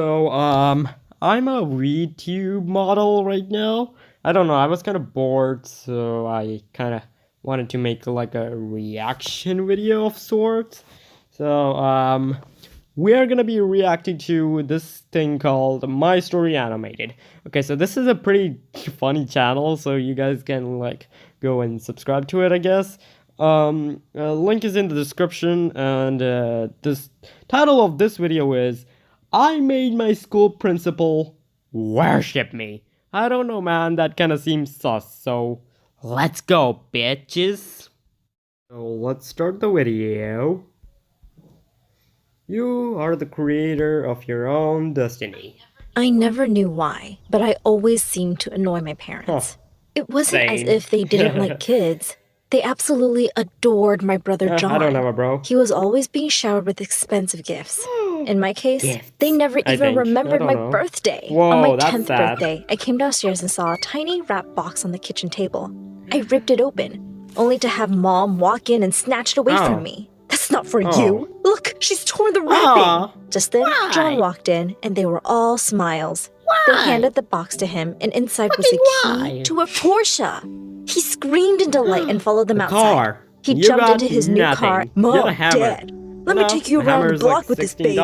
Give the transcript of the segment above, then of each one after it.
I'm a VTube model right now. I don't know, I was kind of bored, so I kind of wanted to make like a reaction video of sorts. We are gonna be reacting to this thing called My Story Animated. Okay, so this is a pretty funny channel, so you guys can like go and subscribe to it, I guess. Link is in the description, and this title of this video is I made my school principal worship me. I don't know, man, that kind of seems sus, so let's go, bitches. So let's start the video. You are the creator of your own destiny. I never knew why, but I always seemed to annoy my parents. It wasn't as if they didn't like kids. They absolutely adored my brother John. I don't know, bro. He was always being showered with expensive gifts. In my case, they never even remembered my birthday. Whoa, on my that's 10th sad. birthday, I came downstairs and saw a tiny wrap box on the kitchen table. I ripped it open, only to have Mom walk in and snatch it away from me. That's not for you. Look, she's torn the wrapping. Just then, John walked in, and they were all smiles. They handed the box to him, and inside was a key to a Porsche. He screamed in delight and followed them outside. He jumped into his new car. Mom, Dad, let me take you around the block with this baby.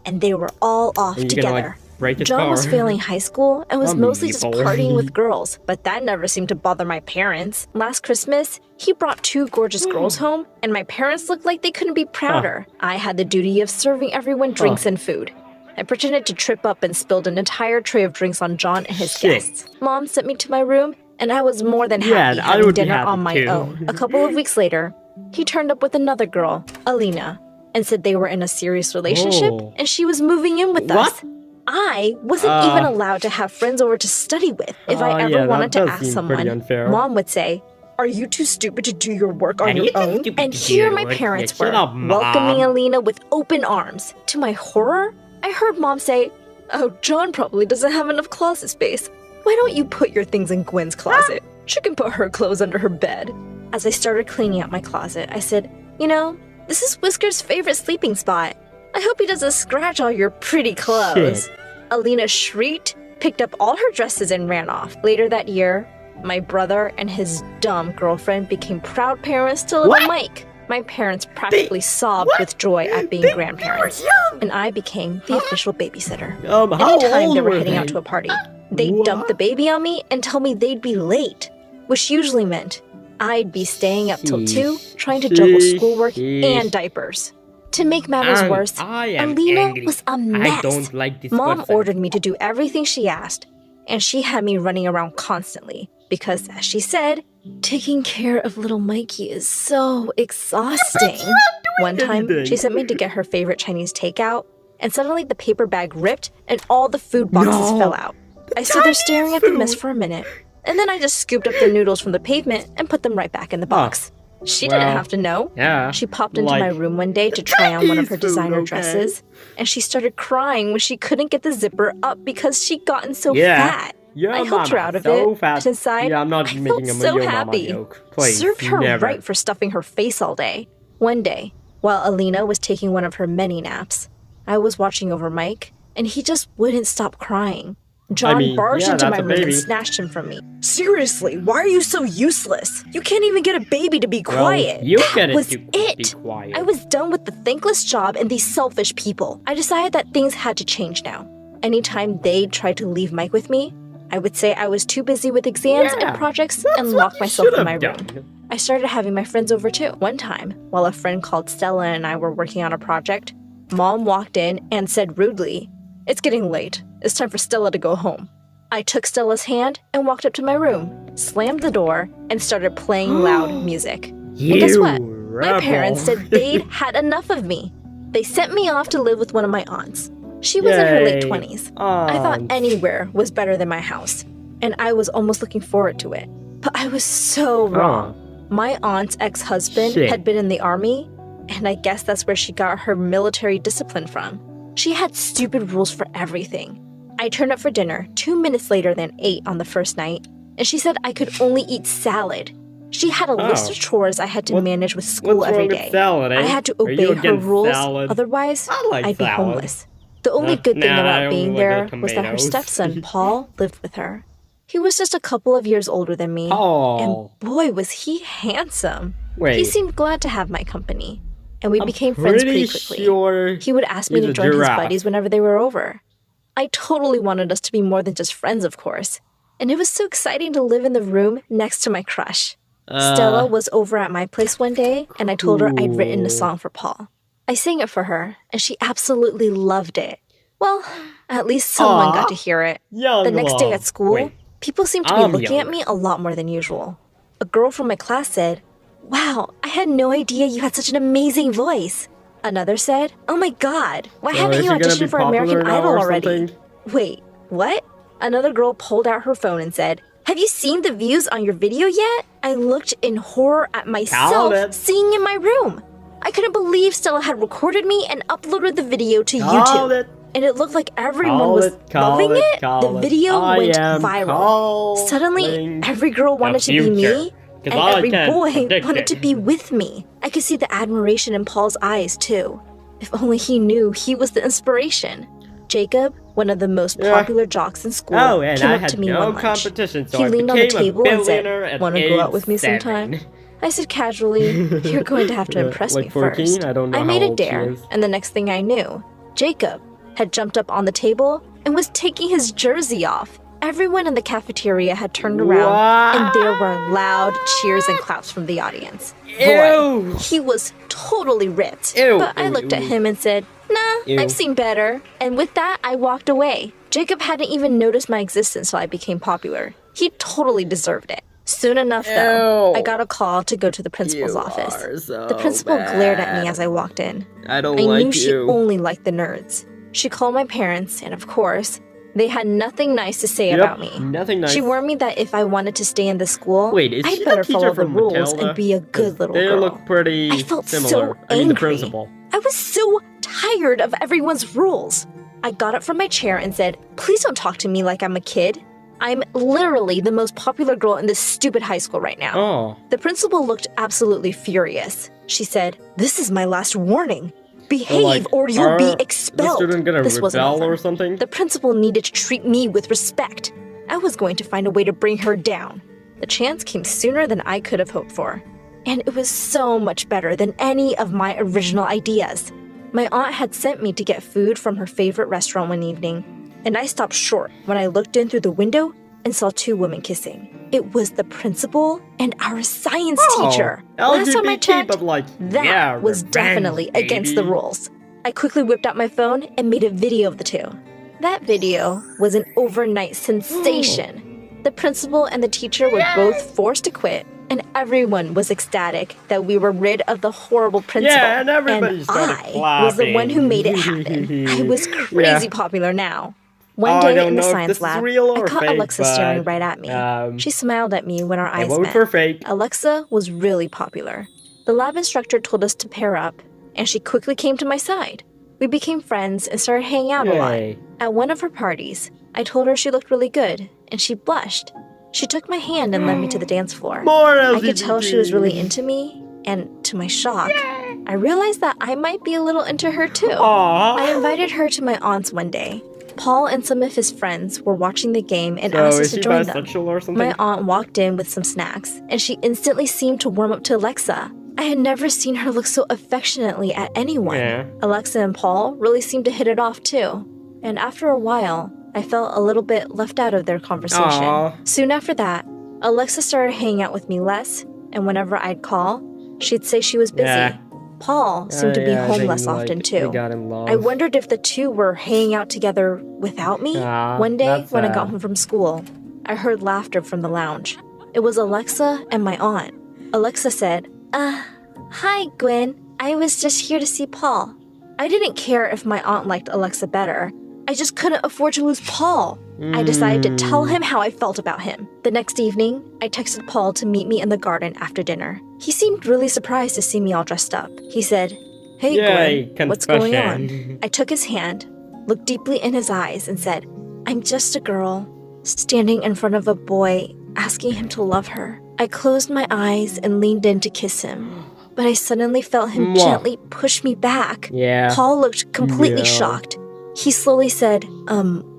And they were all off together. John was failing high school and was mostly just partying with girls, but that never seemed to bother my parents. Last Christmas, he brought 2 gorgeous girls home, and my parents looked like they couldn't be prouder. I had the duty of serving everyone drinks and food. I pretended to trip up and spilled an entire tray of drinks on John and his guests. Mom sent me to my room, and I was more than happy having dinner on my own. A couple of weeks later, he turned up with another girl, Alina, and said they were in a serious relationship, and she was moving in with us. I wasn't even allowed to have friends over to study with. If I ever wanted to ask someone, Mom would say, "Are you too stupid to do your work on your own?" And here my parents were, welcoming Alina with open arms. To my horror, I heard Mom say, "Oh, John probably doesn't have enough closet space. Why don't you put your things in Gwen's closet? She can put her clothes under her bed." As I started cleaning out my closet, I said, "You know, this is Whisker's favorite sleeping spot. I hope he doesn't scratch all your pretty clothes." Alina shrieked, picked up all her dresses, and ran off. Later that year, my brother and his dumb girlfriend became proud parents to little Mike. My parents practically sobbed with joy at being grandparents, and I became the official babysitter. Anytime they were heading out to a party, they'd dump the baby on me and tell me they'd be late, which usually meant I'd be staying up till 2, trying to juggle schoolwork and diapers. To make matters worse, Alina was a mess. Mom ordered me to do everything she asked, and she had me running around constantly because, as she said, taking care of little Mikey is so exhausting. One time, she sent me to get her favorite Chinese takeout, and suddenly the paper bag ripped and all the food boxes fell out. I stood there staring at the mess for a minute, and then I just scooped up the noodles from the pavement and put them right back in the box. She didn't have to know. She popped into my room one day to try on one of her designer dresses, and she started crying when she couldn't get the zipper up because she'd gotten so fat. I helped her out of it, but inside, I felt so happy. Served her right for stuffing her face all day. One day, while Alina was taking one of her many naps, I was watching over Mike, and he just wouldn't stop crying. John barged into my room and snatched him from me. "Seriously, why are you so useless? You can't even get a baby to be quiet." That was it. I was done with the thankless job and these selfish people. I decided that things had to change now. Anytime they tried to leave Mike with me, I would say I was too busy with exams and projects and lock myself in my room. I started having my friends over too. One time, while a friend called Stella and I were working on a project, Mom walked in and said rudely, "It's getting late. It's time for Stella to go home." I took Stella's hand and walked up to my room, slammed the door, and started playing loud music. And guess what? My parents said they'd had enough of me. They sent me off to live with one of my aunts. She was in her late 20s. I thought anywhere was better than my house, and I was almost looking forward to it. But I was so wrong. My aunt's ex-husband had been in the army, and I guess that's where she got her military discipline from. She had stupid rules for everything. I turned up for dinner 2 minutes later than 8 on the first night, and she said I could only eat salad. She had a list of chores I had to manage with school every day. I had to obey her rules, otherwise I'd be homeless. The only good thing I about only being like there the was that her tomatoes. stepson, Paul, lived with her. He was just a couple of years older than me, Paul. and boy was he handsome. He Wait. seemed glad to have my company, and we I'm became friends pretty pretty quickly. sure He would ask me he's to a join his giraffe. buddies whenever they were over. I totally wanted us to be more than just friends, of course, and it was so exciting to live in the room next to my crush. Stella was over at my place one day, and I told her I'd written a song for Paul. I sang it for her, and she absolutely loved it. Well, at least someone got to hear it. Young The next day love. at school, Wait, people seemed to be I'm looking at younger. me a lot more than usual. A girl from my class said, "Wow, I had no idea you had such an amazing voice." Another said, "Oh my god, why So haven't is you she gonna be auditioned for popular American now Idol or already?" something? Wait, what? Another girl pulled out her phone and said, "Have you seen the views on your video yet?" I looked in horror at myself Called it. singing in my room. I couldn't believe Stella had recorded me and uploaded the video to Called YouTube. it. And it looked like everyone Call was it, call loving it, it. call The it. video I went am viral. Suddenly, calling every girl wanted to be future. me, 'Cause and I every can boy predict wanted it. to be with me. I could see the admiration in Paul's eyes, too. If only he knew he was the inspiration. Jacob, one of the most popular jocks in school, Oh, and came I up had to me no one lunch. competition, so He I leaned on the became a table and said, billionaire at "Want to go out with me age 7." sometime?" I said casually, "You're going to have to impress Like me 14? first." I don't know how made a old she dare, is. and the next thing I knew, Jacob had jumped up on the table and was taking his jersey off. Everyone in the cafeteria had turned around, and there were loud cheers and claps from the audience. Boy, Ew. he was totally ripped. Ew, But I ew, looked at ew. him and said, "Nah, Ew. I've seen better." And with that, I walked away. Jacob hadn't even noticed my existence till I became popular. He totally deserved it. Soon enough, though, Ew. I got a call to go to the principal's You office. are so The principal glared at me bad. as I walked in. I don't I like knew she you. only liked the nerds. She called my parents, and of course, they had nothing nice to say Yep, about me. nothing nice. She warned me that if I wanted to stay in the school, Wait, is I'd she the better teacher follow the from rules Matilda? and be a good little They girl. look pretty I felt similar. so I mean, the angry. principal. I was so tired of everyone's rules. I got up from my chair and said, "Please don't talk to me like I'm a kid. I'm literally the most popular girl in this stupid high school right now." Oh. The principal looked absolutely furious. She said, "This is my last warning. Behave or you'll be expelled." The student gonna This wasn't rebel over. or something? The principal needed to treat me with respect. I was going to find a way to bring her down. The chance came sooner than I could have hoped for. And it was so much better than any of my original ideas. My aunt had sent me to get food from her favorite restaurant one evening, and I stopped short when I looked in through the window and saw two women kissing. It was the principal and our science teacher. Last time I LGBT, checked, but like, that yeah, was revenge, definitely against the baby. rules. I quickly whipped out my phone and made a video of the two. That video was an overnight sensation. The principal and the teacher were both forced to quit, and everyone was ecstatic that we were rid of the horrible principal. Yeah, and everybody started I was the one who made it happen. I was crazy popular now. One I day don't in the know if science this is lab, real I or caught fake, Alexa staring but, right at me. She smiled at me when our eyes vote met. for fake. Alexa was really popular. The lab instructor told us to pair up, and she quickly came to my side. We became friends and started hanging out a lot. Yay. At one of her parties, I told her she looked really good, and she blushed. She took my hand and led me to the dance floor. More I could tell she was really LGBT. into me, and to my shock, I realized that I might be a little into her too. Aw. I invited her to my aunt's one day. Paul and some of his friends were watching the game and So asked us is to she join them. bisexual or something? My aunt walked in with some snacks, and she instantly seemed to warm up to Alexa. I had never seen her look so affectionately at anyone. Yeah. Alexa and Paul really seemed to hit it off too. And after a while, I felt a little bit left out of their conversation. Aw. Soon after that, Alexa started hanging out with me less, and whenever I'd call, she'd say she was busy. Yeah. Paul seemed to be I home think, less often like, too. They got in love. I wondered if the two were hanging out together without me. One day, that's when I sad. got home from school, I heard laughter from the lounge. It was Alexa and my aunt. Alexa said, "Hi, Gwen. I was just here to see Paul." I didn't care if my aunt liked Alexa better. I just couldn't afford to lose Paul. I decided to tell him how I felt about him. The next evening, I texted Paul to meet me in the garden after dinner. He seemed really surprised to see me all dressed up. He said, "Hey, Yay, Gwen, what's going confession. on?" I took his hand, looked deeply in his eyes, and said, "I'm just a girl, standing in front of a boy, asking him to love her." I closed my eyes and leaned in to kiss him, but I suddenly felt him Mwah. gently push me back. Yeah. Paul looked completely Yeah. shocked. He slowly said,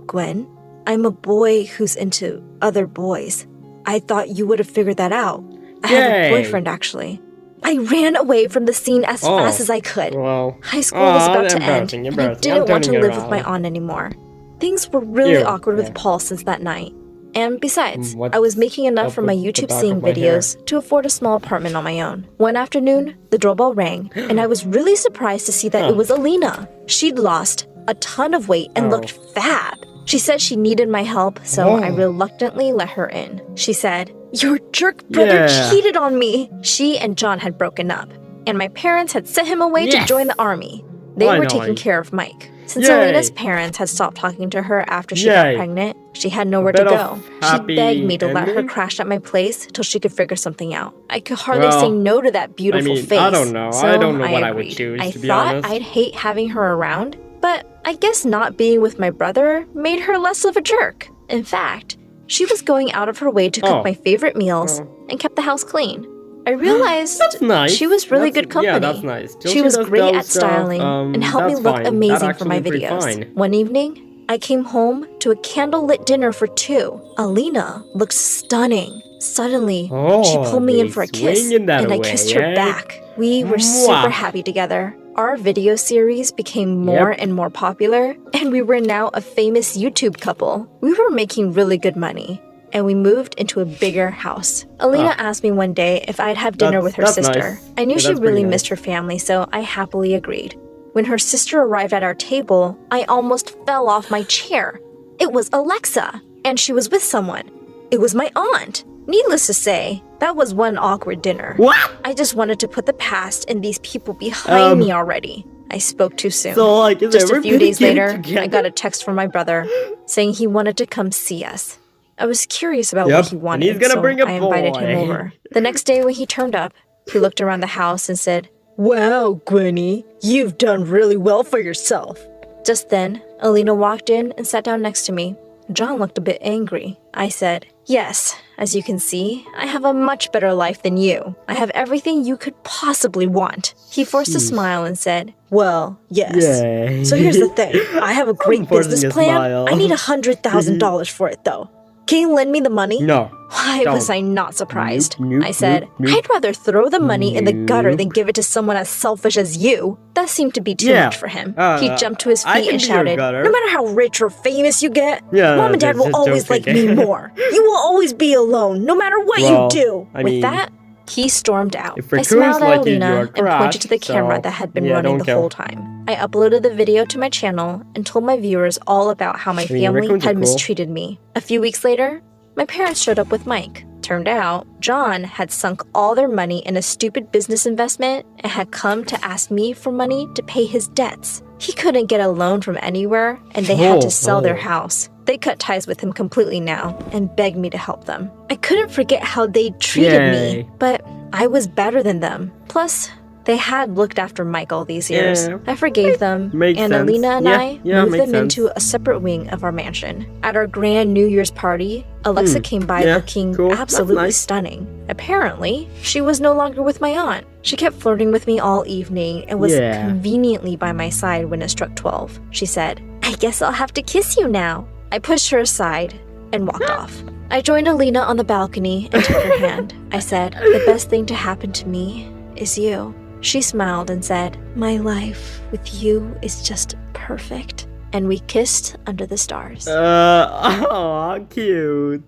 Gwen, I'm a boy who's into other boys. I thought you would have figured that out. I have a boyfriend, actually. I ran away from the scene as fast as I could. Well, High school was about to end, and I didn't want to live with my aunt anymore. Things were really awkward with Paul since that night. And besides, I was making enough from my YouTube singing videos to afford a small apartment on my own. One afternoon, the doorbell rang, and I was really surprised to see that it was Alina. She'd lost a ton of weight and looked fab. She said she needed my help, so I reluctantly let her in. She said, "Your jerk brother cheated on me." She and John had broken up, and my parents had sent him away to join the army. They were taking care of Mike. Since Alina's parents had stopped talking to her after she got pregnant, she had nowhere to go. She begged me to let her crash at my place till she could figure something out. I could hardly say no to that beautiful face. I don't know. So I don't know what I would choose, to be honest. I thought I'd hate having her around, but I guess not being with my brother made her less of a jerk. In fact, she was going out of her way to cook my favorite meals and kept the house clean. I realized she was really good company. Yeah, that's nice. She was great at styling and helped me look amazing for my videos. One evening, I came home to a candlelit dinner for two. Alina looked stunning. Suddenly, she pulled me in for a kiss, and I kissed her back. We were super happy together. Our video series became more and more popular, and we were now a famous YouTube couple. We were making really good money, and we moved into a bigger house. Alina asked me one day if I'd have dinner with her sister. Nice. I knew she really missed her family, so I happily agreed. When her sister arrived at our table, I almost fell off my chair. It was Alexa, and she was with someone. It was my aunt. Needless to say, that was one awkward dinner. What? I just wanted to put the past and these people behind me already. I spoke too soon. So, like, just a few days later, I got a text from my brother saying he wanted to come see us. I was curious about what he wanted, and he's gonna bring a I invited him over. The next day when he turned up, he looked around the house and said, "Wow, Gwenny, you've done really well for yourself." Just then, Alina walked in and sat down next to me. John looked a bit angry. I said, "Yes, as you can see, I have a much better life than you. I have everything you could possibly want." He forced a smile and said, "Well, yes. Yay. So here's the thing. I have a great business plan. Smile. I need $100,000 for it, though. Can you lend me the money?" No. Why was I not surprised? Nope, I said, "I'd rather throw the money in the gutter than give it to someone as selfish as you." That seemed to be too much for him. He jumped to his feet and shouted, "No matter how rich or famous you get, Mom and Dad will always like me more. You will always be alone, no matter what you do." With that, he stormed out. I smiled at Alina and pointed to the camera that had been running the whole time. I uploaded the video to my channel and told my viewers all about how my family had mistreated me. A few weeks later, my parents showed up with Mike. Turned out, John had sunk all their money in a stupid business investment and had come to ask me for money to pay his debts. He couldn't get a loan from anywhere, and they had to sell their house. They cut ties with him completely now and begged me to help them. I couldn't forget how they treated me, but I was better than them. Plus, they had looked after Mike all these years. I forgave them, and Alina and I moved them into a separate wing of our mansion. At our grand New Year's party, Alexa came by looking absolutely stunning. Apparently, she was no longer with my aunt. She kept flirting with me all evening and was conveniently by my side when it struck 12. She said, "I guess I'll have to kiss you now." I pushed her aside and walked off. I joined Alina on the balcony and took her hand. I said, "The best thing to happen to me is you." She smiled and said, "My life with you is just perfect." And we kissed under the stars. Oh, cute.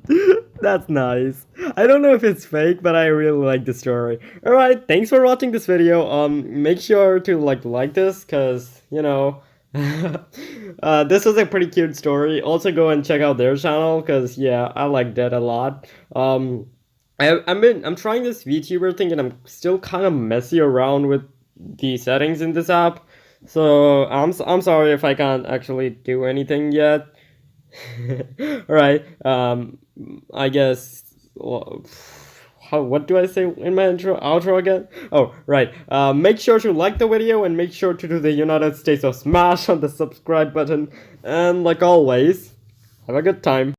That's nice. I don't know if it's fake, but I really like the story. Alright, thanks for watching this video. Make sure to like this, cause, you know, this was a pretty cute story. Also go and check out their channel, cause yeah, I liked that a lot. I'm trying this VTuber thing and I'm still kind of messy around with the settings in this app. So I'm sorry if I can't actually do anything yet. Alright, I guess, what do I say in my outro again? Oh, right, make sure to like the video and make sure to do the United States of Smash on the subscribe button. And like always, have a good time.